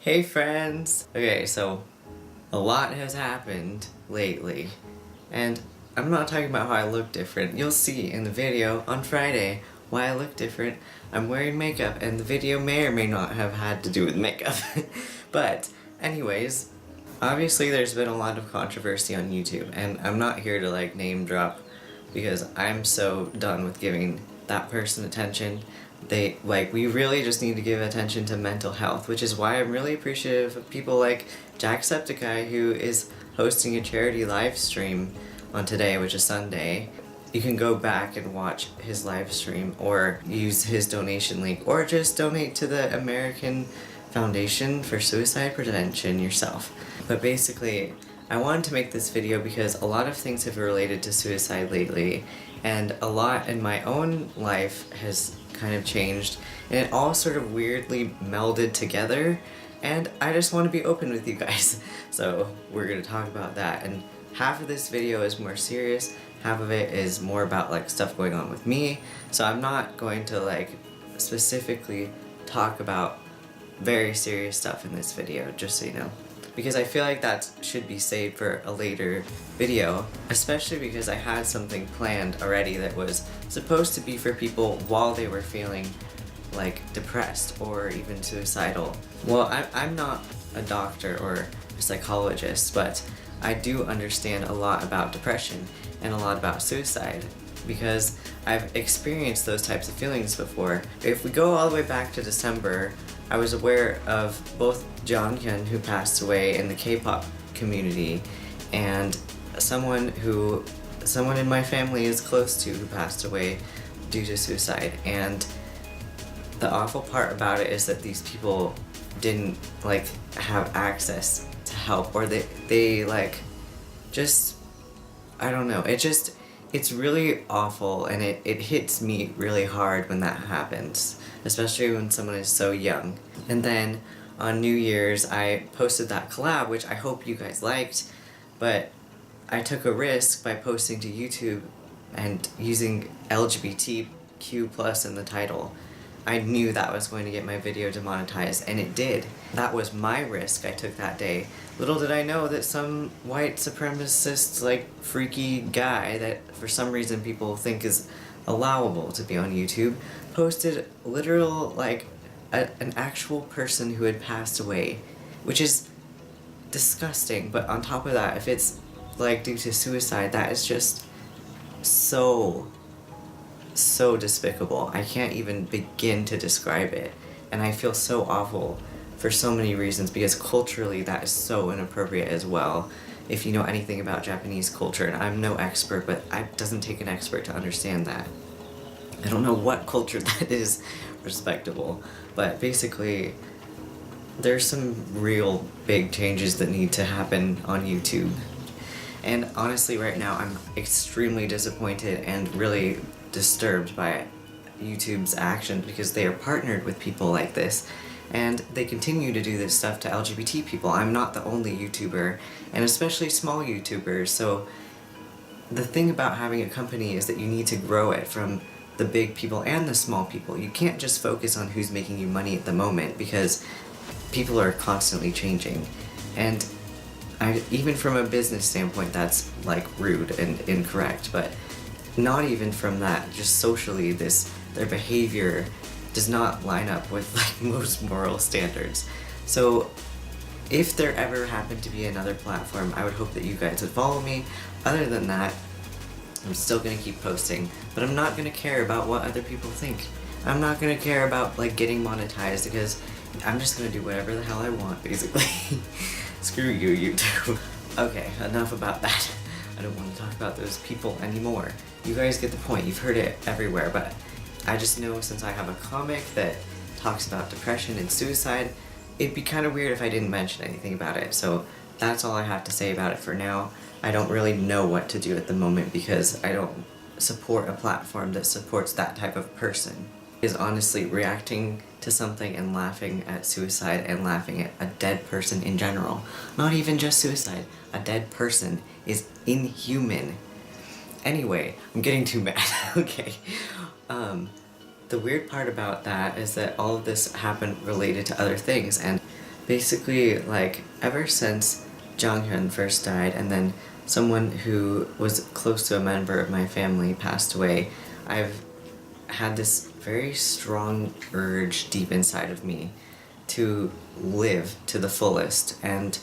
Hey friends! Okay, so a lot has happened lately, and I'm not talking about how I look different. You'll see in the video on Friday why I look different. I'm wearing makeup, and the video may or may not have had to do with makeup. But anyways, obviously there's been a lot of controversy on YouTube, and I'm not here to like name drop because I'm so done with giving that person attention. We really just need to give attention to mental health, which is why I'm really appreciative of people like Jacksepticeye, who is hosting a charity live stream on today, which is Sunday. You can go back and watch his live stream or use his donation link or just donate to the American Foundation for Suicide Prevention yourself. But basically, I wanted to make this video because a lot of things have related to suicide lately, and a lot in my own life has kind of changed, and it all sort of weirdly melded together, and I just want to be open with you guys. So we're going to talk about that, and half of this video is more serious, half of it is more about like stuff going on with me, so I'm not going to like specifically talk about very serious stuff in this video, just so you know. Because I feel like that should be saved for a later video, especially because I had something planned already that was supposed to be for people while they were feeling like depressed or even suicidal. Well, I'm not a doctor or a psychologist, but I do understand a lot about depression and a lot about suicide because I've experienced those types of feelings before. If we go all the way back to December, I was aware of both Jonghyun, who passed away in the K-pop community, and someone in my family is close to who passed away due to suicide. And the awful part about it is that these people didn't like have access to help, or they like just, I don't know, it's really awful, and it hits me really hard when that happens, especially when someone is so young. And then on New Year's, I posted that collab, which I hope you guys liked, but I took a risk by posting to YouTube and using LGBTQ plus in the title. I knew that was going to get my video demonetized, and it did. That was my risk I took that day. Little did I know that some white supremacist, like, freaky guy that for some reason people think is allowable to be on YouTube posted literal, like, an actual person who had passed away, which is disgusting. But on top of that, if it's, like, due to suicide, that is just so despicable. I can't even begin to describe it, and I feel so awful for so many reasons, because culturally that is so inappropriate as well. If you know anything about Japanese culture, and I'm no expert, but it doesn't take an expert to understand that. I don't know what culture that is respectable, but basically there's some real big changes that need to happen on YouTube. And honestly, right now I'm extremely disappointed and really disturbed by YouTube's actions, because they are partnered with people like this, and they continue to do this stuff to LGBT people. I'm not the only YouTuber, and especially small YouTubers, so the thing about having a company is that you need to grow it from the big people and the small people. You can't just focus on who's making you money at the moment, because people are constantly changing. And even from a business standpoint, that's like rude and incorrect, but not even from that, just socially, their behavior does not line up with like most moral standards. So if there ever happened to be another platform, I would hope that you guys would follow me. Other than that, I'm still gonna keep posting, but I'm not gonna care about what other people think. I'm not gonna care about like getting monetized, because I'm just gonna do whatever the hell I want, basically. Screw you, YouTube. Okay, enough about that. I don't want to talk about those people anymore. You guys get the point, you've heard it everywhere, but I just know since I have a comic that talks about depression and suicide, it'd be kind of weird if I didn't mention anything about it. So that's all I have to say about it for now. I don't really know what to do at the moment, because I don't support a platform that supports that type of person. Is honestly reacting to something and laughing at suicide and laughing at a dead person in general. Not even just suicide. A dead person is inhuman. Anyway, I'm getting too mad. Okay. The weird part about that is that all of this happened related to other things, and basically, like, ever since Jonghyun first died, and then someone who was close to a member of my family passed away, I've had this very strong urge deep inside of me to live to the fullest. And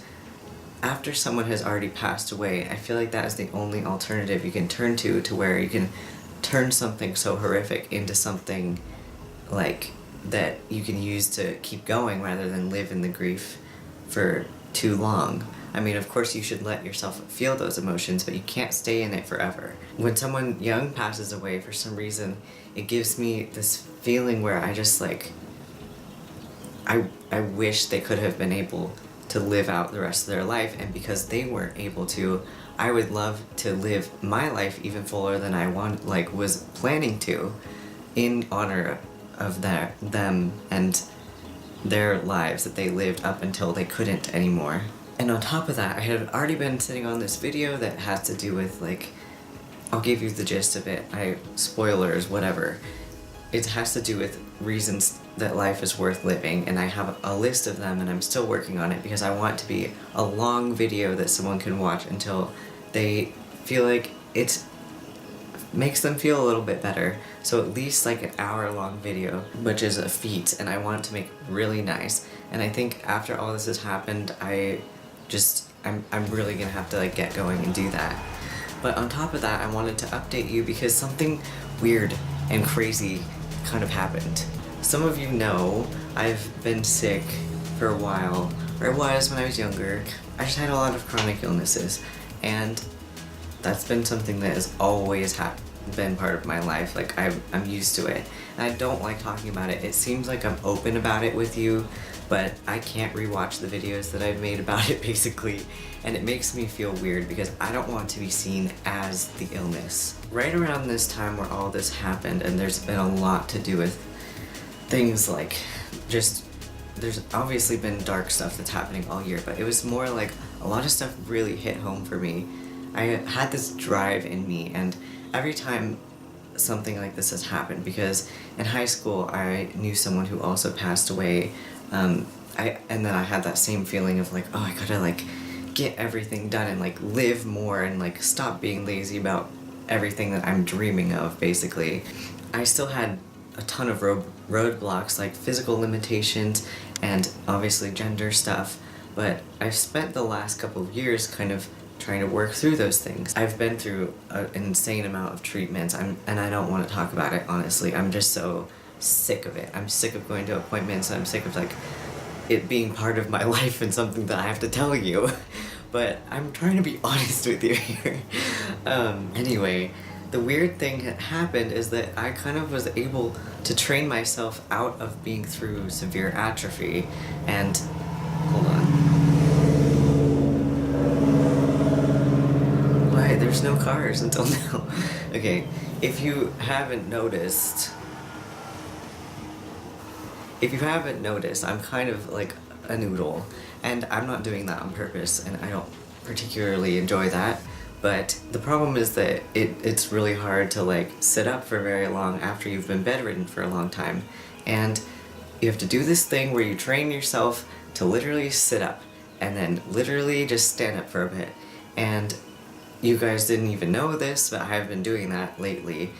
after someone has already passed away, I feel like that is the only alternative you can turn to where you can turn something so horrific into something like that you can use to keep going rather than live in the grief for too long. I mean, of course you should let yourself feel those emotions, but you can't stay in it forever. When someone young passes away, for some reason, it gives me this feeling where I just like, I wish they could have been able to live out the rest of their life, and because they weren't able to, I would love to live my life even fuller than I was planning to, in honor of them and their lives that they lived up until they couldn't anymore. And on top of that, I had already been sitting on this video that has to do with, like, I'll give you the gist of it, spoilers, whatever. It has to do with reasons that life is worth living, and I have a list of them, and I'm still working on it because I want to be a long video that someone can watch until they feel like it makes them feel a little bit better. So at least like an hour-long video, which is a feat, and I want to make it really nice. And I think after all this has happened, I'm really gonna have to like get going and do that. But on top of that, I wanted to update you because something weird and crazy kind of happened. Some of you know I've been sick for a while, or I was when I was younger. I just had a lot of chronic illnesses, and that's been something that has always been part of my life. Like, I'm used to it, and I don't like talking about it. It seems like I'm open about it with you, but I can't rewatch the videos that I've made about it, basically, and it makes me feel weird because I don't want to be seen as the illness. Right around this time where all this happened, and there's been a lot to do with things like there's obviously been dark stuff that's happening all year, but it was more like a lot of stuff really hit home for me. I had this drive in me, and every time something like this has happened, because in high school I knew someone who also passed away, and then I had that same feeling of like, oh, I gotta like get everything done and like live more and like stop being lazy about everything that I'm dreaming of, basically. I still had a ton of roadblocks, like physical limitations and obviously gender stuff, but I've spent the last couple of years kind of trying to work through those things. I've been through an insane amount of treatments, and I don't want to talk about it, honestly. I'm just so sick of it. I'm sick of going to appointments, and I'm sick of like it being part of my life and something that I have to tell you. But I'm trying to be honest with you here. Anyway, the weird thing that happened is that I kind of was able to train myself out of being through severe atrophy, and hold on. Why? There's no cars until now. Okay, if you haven't noticed, I'm kind of like a noodle, and I'm not doing that on purpose, and I don't particularly enjoy that. But the problem is that it's really hard to like sit up for very long after you've been bedridden for a long time. And you have to do this thing where you train yourself to literally sit up and then literally just stand up for a bit. And you guys didn't even know this, but I've been doing that lately,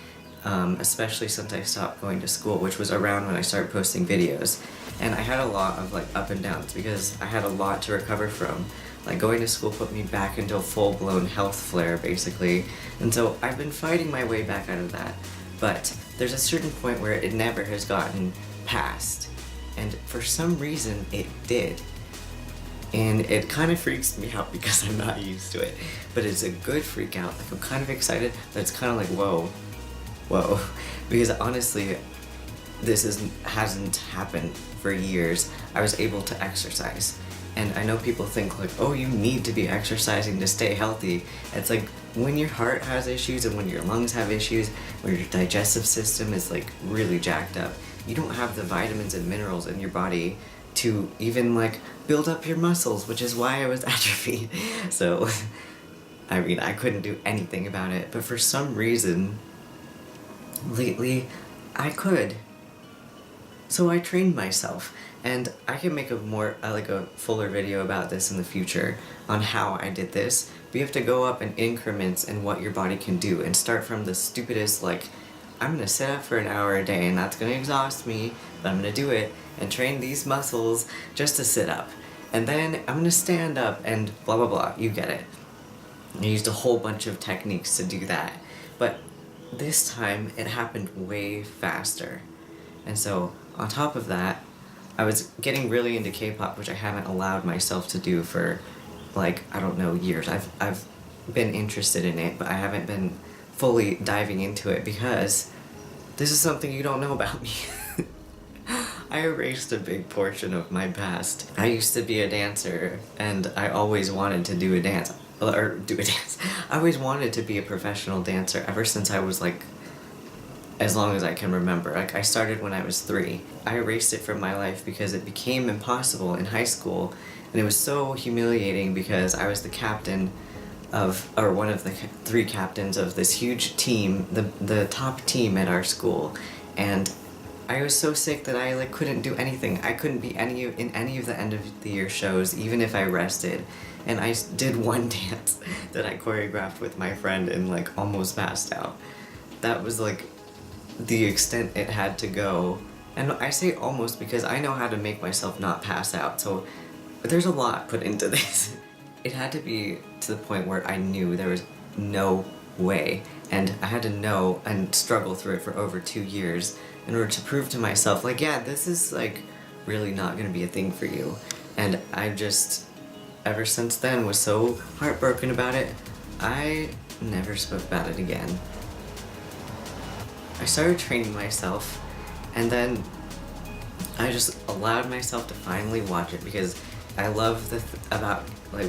especially since I stopped going to school, which was around when I started posting videos. And I had a lot of like up and downs because I had a lot to recover from. Like, going to school put me back into a full-blown health flare, basically, and so I've been fighting my way back out of that. But there's a certain point where it never has gotten past, and for some reason it did. And it kind of freaks me out because I'm not used to it. But it's a good freak out. Like, I'm kind of excited, but it's kind of like, whoa. Because honestly, this hasn't happened for years. I was able to exercise. And I know people think like, oh, you need to be exercising to stay healthy. It's like, when your heart has issues and when your lungs have issues, when your digestive system is like really jacked up, you don't have the vitamins and minerals in your body to even like build up your muscles, which is why I was atrophied. So, I mean, I couldn't do anything about it, but for some reason, lately, I could. So I trained myself, And I can make a more, like a fuller video about this in the future on how I did this, but you have to go up in increments in what your body can do and start from the stupidest, like, I'm gonna sit up for an hour a day and that's gonna exhaust me, but I'm gonna do it and train these muscles just to sit up. And then I'm gonna stand up and blah blah blah, you get it. I used a whole bunch of techniques to do that. But this time it happened way faster. And so on top of that, I was getting really into K-pop, which I haven't allowed myself to do for, like, I don't know, years. I've been interested in it, but I haven't been fully diving into it because this is something you don't know about me. I erased a big portion of my past. I used to be a dancer, and I always wanted to do a dance. I always wanted to be a professional dancer ever since I was, like, as long as I can remember. Like, I started when I was 3. I erased it from my life because it became impossible in high school, and it was so humiliating because I was the captain of, or one of the 3 captains of this huge team, the top team at our school, and I was so sick that I, like, couldn't do anything. I couldn't be in any of the end of the year shows, even if I rested. And I did one dance that I choreographed with my friend and, like, almost passed out. That was, like, the extent it had to go. And I say almost because I know how to make myself not pass out, so there's a lot put into this. It had to be to the point where I knew there was no way, and I had to know and struggle through it for over 2 years in order to prove to myself, like, yeah, this is, like, really not gonna be a thing for you. And I just, ever since then, was so heartbroken about it, I never spoke about it again. I started training myself, and then I just allowed myself to finally watch it because I love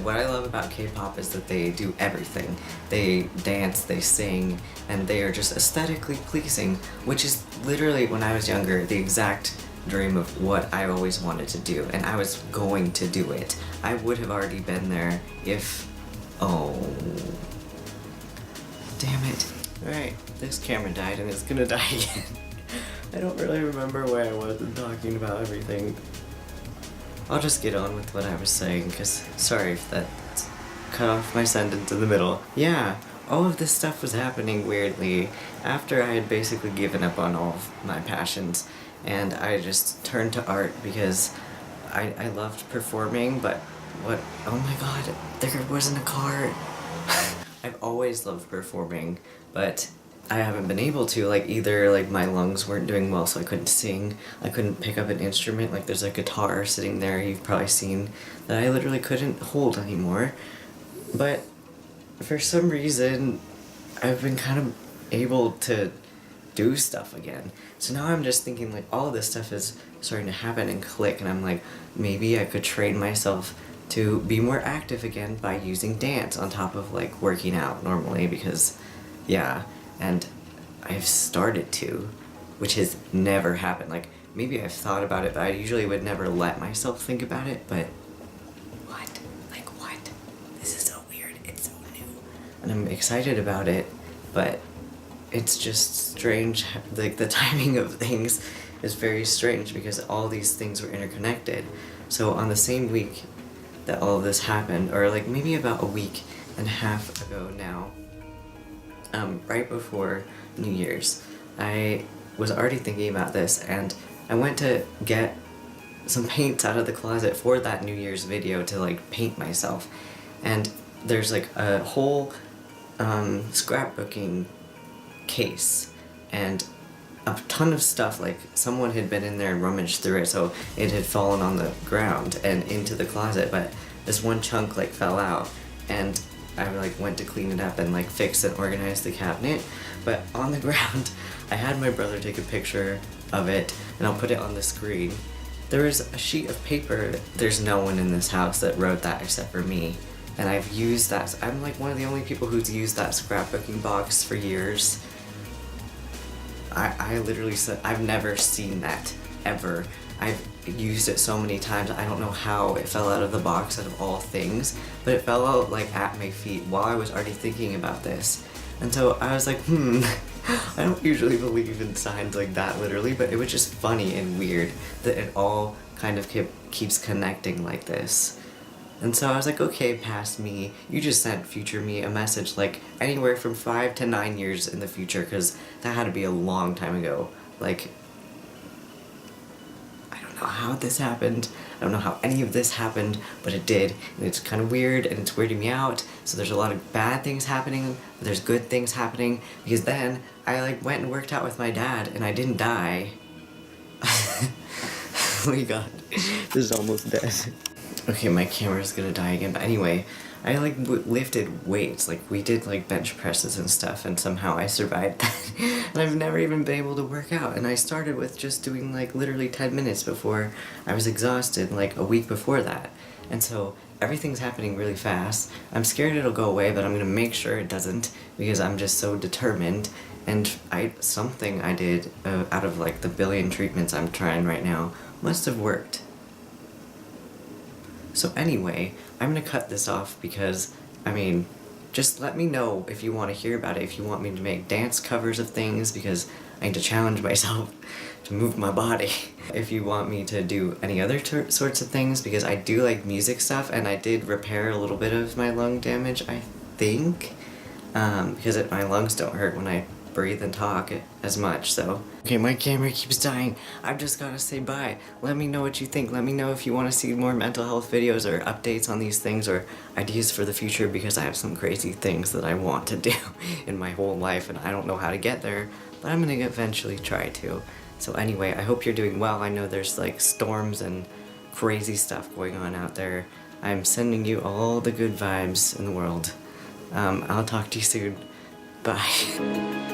what I love about K-pop is that they do everything. They dance, they sing, and they are just aesthetically pleasing, which is literally, when I was younger, the exact dream of what I always wanted to do, and I was going to do it. I would have already been there if... oh... damn it. Alright, this camera died and it's gonna die again. I don't really remember where I was talking about everything. I'll just get on with what I was saying, because sorry if that cut off my sentence in the middle. Yeah, all of this stuff was happening weirdly after I had basically given up on all of my passions, and I just turned to art because I loved performing, but what? Oh my god, there wasn't a car. I've always loved performing, but I haven't been able to, like, either, like, my lungs weren't doing well, so I couldn't sing, I couldn't pick up an instrument, like, there's a guitar sitting there, you've probably seen, that I literally couldn't hold anymore, but for some reason, I've been kind of able to do stuff again. So now I'm just thinking, like, all of this stuff is starting to happen and click, and I'm like, maybe I could train myself to be more active again by using dance on top of, like, working out normally, because, yeah. And I've started to, which has never happened. Like, maybe I've thought about it, but I usually would never let myself think about it, but what? Like, what? This is so weird, it's so new. And I'm excited about it, but it's just strange. Like, the timing of things is very strange because all these things were interconnected. So on the same week that all of this happened, or like maybe about a week and a half ago now, right before New Year's, I was already thinking about this, and I went to get some paints out of the closet for that New Year's video to, like, paint myself, and there's, like, a whole scrapbooking case, and a ton of stuff, like, someone had been in there and rummaged through it, so it had fallen on the ground and into the closet, but this one chunk, like, fell out, and I, like, went to clean it up and, like, fix and organize the cabinet, but on the ground, I had my brother take a picture of it, and I'll put it on the screen. There was a sheet of paper. There's no one in this house that wrote that except for me, and I've used that. I'm, like, one of the only people who's used that scrapbooking box for years. I literally said, I've never seen that, ever. I've used it so many times, I don't know how it fell out of the box out of all things, but it fell out, like, at my feet while I was already thinking about this. And so I was like, I don't usually believe in signs like that, literally, but it was just funny and weird that it all kind of keeps connecting like this. And so I was like, okay, past me, you just sent future me a message like anywhere from 5 to 9 years in the future, because that had to be a long time ago. Like, I don't know how this happened, I don't know how any of this happened, but it did, and it's kind of weird, and it's weirding me out. So there's a lot of bad things happening, but there's good things happening, because then I like went and worked out with my dad, and I didn't die. Oh my god, this is almost dead. Okay, my camera's gonna die again, but anyway, I like lifted weights, like we did like bench presses and stuff, and somehow I survived that. And I've never even been able to work out, and I started with just doing like literally 10 minutes before I was exhausted, like a week before that. And so everything's happening really fast. I'm scared it'll go away, but I'm gonna make sure it doesn't, because I'm just so determined. And something I did out of like the billion treatments I'm trying right now must have worked. So anyway, I'm gonna cut this off because, I mean, just let me know if you want to hear about it, if you want me to make dance covers of things, because I need to challenge myself to move my body. If you want me to do any other sorts of things, because I do like music stuff, and I did repair a little bit of my lung damage, I think, because my lungs don't hurt when I breathe and talk as much, so. Okay, my camera keeps dying. I've just gotta say bye. Let me know what you think. Let me know if you want to see more mental health videos or updates on these things or ideas for the future, because I have some crazy things that I want to do in my whole life and I don't know how to get there, but I'm gonna eventually try to. So anyway, I hope you're doing well. I know there's like storms and crazy stuff going on out there. I'm sending you all the good vibes in the world. I'll talk to you soon. Bye.